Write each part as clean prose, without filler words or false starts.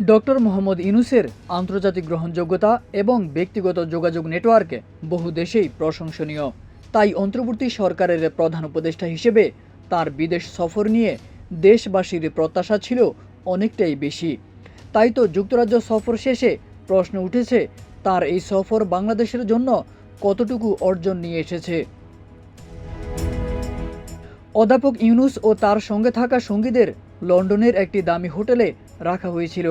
Doctor Mohammad ইউনূসের আন্তর্জাতিক গ্রহণযোগ্যতা এবং ব্যক্তিগত যোগাযোগ নেটওয়ার্ক বহু দেশেই প্রশংসনীয়। তাই অন্তর্বর্তী সরকারের প্রধান উপদেষ্টা হিসেবে তার বিদেশ সফর নিয়ে দেশবাসীর প্রত্যাশা ছিল অনেকটাই বেশি। তাই তো যুক্তরাজ্য সফর শেষে প্রশ্ন উঠেছে, তার এই সফর বাংলাদেশের জন্য কতটুকু অর্জন নিয়ে এসেছে। অধ্যাপক ইউনূস ও তার সঙ্গে থাকা সঙ্গীদের লন্ডনের একটি দামি হোটেলে রাখা হয়েছিল।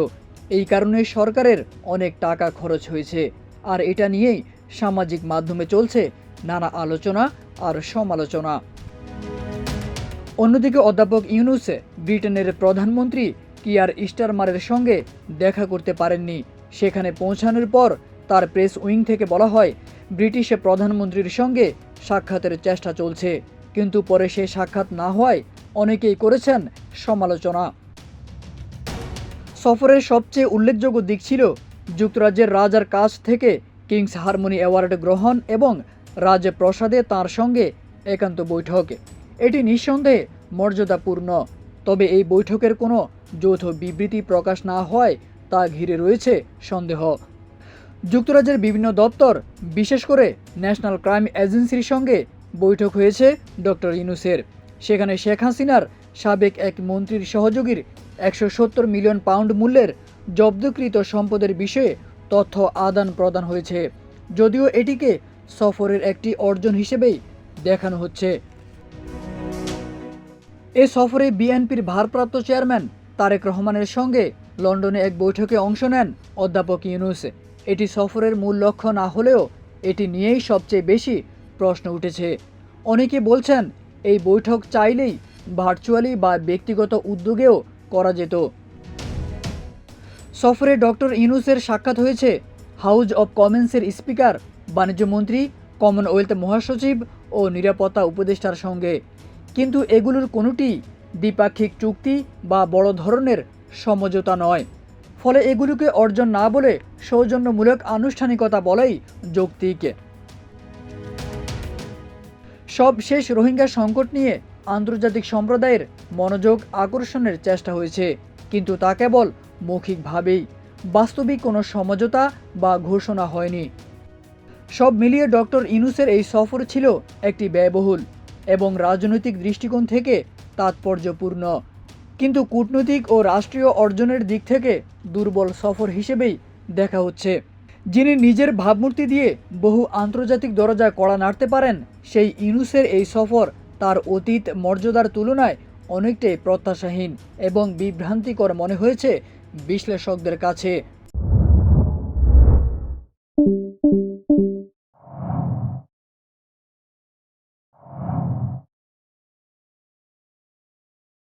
এই কারণে সরকারের অনেক টাকা খরচ হয়েছে, আর এটা নিয়েই সামাজিক মাধ্যমে চলছে নানা আলোচনা আর সমালোচনা। অন্যদিকে অধ্যাপক ইউনূস ব্রিটেনের প্রধানমন্ত্রী কিয়ার স্টারমারের সঙ্গে দেখা করতে পারেননি। সেখানে পৌঁছানোর পর তার প্রেস উইং থেকে বলা হয়, ব্রিটিশ প্রধানমন্ত্রীর সঙ্গে সাক্ষাতের চেষ্টা চলছে, কিন্তু পরে সে সাক্ষাৎ না হওয়ায় অনেকেই করেছেন সমালোচনা। সফরের সবচেয়ে উল্লেখযোগ্য দিক ছিল যুক্তরাজ্যের রাজার কাছ থেকে কিংস হারমোনি অ্যাওয়ার্ড গ্রহণ এবং রাজপ্রাসাদে তাঁর সঙ্গে একান্ত বৈঠক। এটি নিঃসন্দেহে মর্যাদাপূর্ণ, তবে এই বৈঠকের কোনো যৌথ বিবৃতি প্রকাশ না হওয়ায় তা ঘিরে রয়েছে সন্দেহ। যুক্তরাজ্যের বিভিন্ন দপ্তর, বিশেষ করে ন্যাশনাল ক্রাইম এজেন্সির সঙ্গে বৈঠক হয়েছে ডক্টর ইউনূসের। সেখানে শেখ হাসিনার সাবেক এক মন্ত্রীর সহযোগীর 170 মিলিয়ন পাউন্ড মূল্যের জব্দকৃত সম্পদের বিষয়ে তথ্য আদান প্রদান হয়েছে, যদিও এটিকে সফরের একটি অর্জন হিসেবেই দেখানো হচ্ছে। এ সফরে বিএনপির ভারপ্রাপ্ত চেয়ারম্যান তারেক রহমানের সঙ্গে লন্ডনে এক বৈঠকে অংশ নেন অধ্যাপক ইউনূস। এটি সফরের মূল লক্ষ্য না হলেও এটি নিয়েই সবচেয়ে বেশি প্রশ্ন উঠেছে। অনেকে বলছেন, এই বৈঠক চাইলেই ভার্চুয়ালি বা ব্যক্তিগত উদ্যোগেও করা যেত। সফরে ডক্টর ইউনূসের সাক্ষাৎ হয়েছে হাউজ অব কমন্সের স্পিকার, বাণিজ্যমন্ত্রী, কমনওয়েলথ মহাসচিব ও নিরাপত্তা উপদেষ্টার সঙ্গে, কিন্তু এগুলোর কোনোটি দ্বিপাক্ষিক চুক্তি বা বড় ধরনের সমঝোতা নয়। ফলে এগুলোকে অর্জন না বলে সৌজন্যমূলক আনুষ্ঠানিকতা বলাই যৌক্তিক। সব শেষ রোহিঙ্গা সংকট নিয়ে আন্তর্জাতিক সম্প্রদায়ের মনোযোগ আকর্ষণের চেষ্টা হয়েছে, কিন্তু তা কেবল মৌখিকভাবেই, বাস্তবিক কোনো সমঝোতা বা ঘোষণা হয়নি। সব মিলিয়ে ডক্টর ইউনূসের এই সফর ছিল একটি ব্যয়বহুল এবং রাজনৈতিক দৃষ্টিকোণ থেকে তাৎপর্যপূর্ণ, কিন্তু কূটনৈতিক ও রাষ্ট্রীয় অর্জনের দিক থেকে দুর্বল সফর হিসেবেই দেখা হচ্ছে। যিনি নিজের ভাবমূর্তি দিয়ে বহু আন্তর্জাতিক দরজা কড়া নাড়তে পারেন, সেই ইউনূসের এই সফর তার অতীত মর্যাদার তুলনায় অনেকটাই প্রত্যাশাহীন এবং বিভ্রান্তিকর মনে হয়েছে বিশ্লেষকদের কাছে।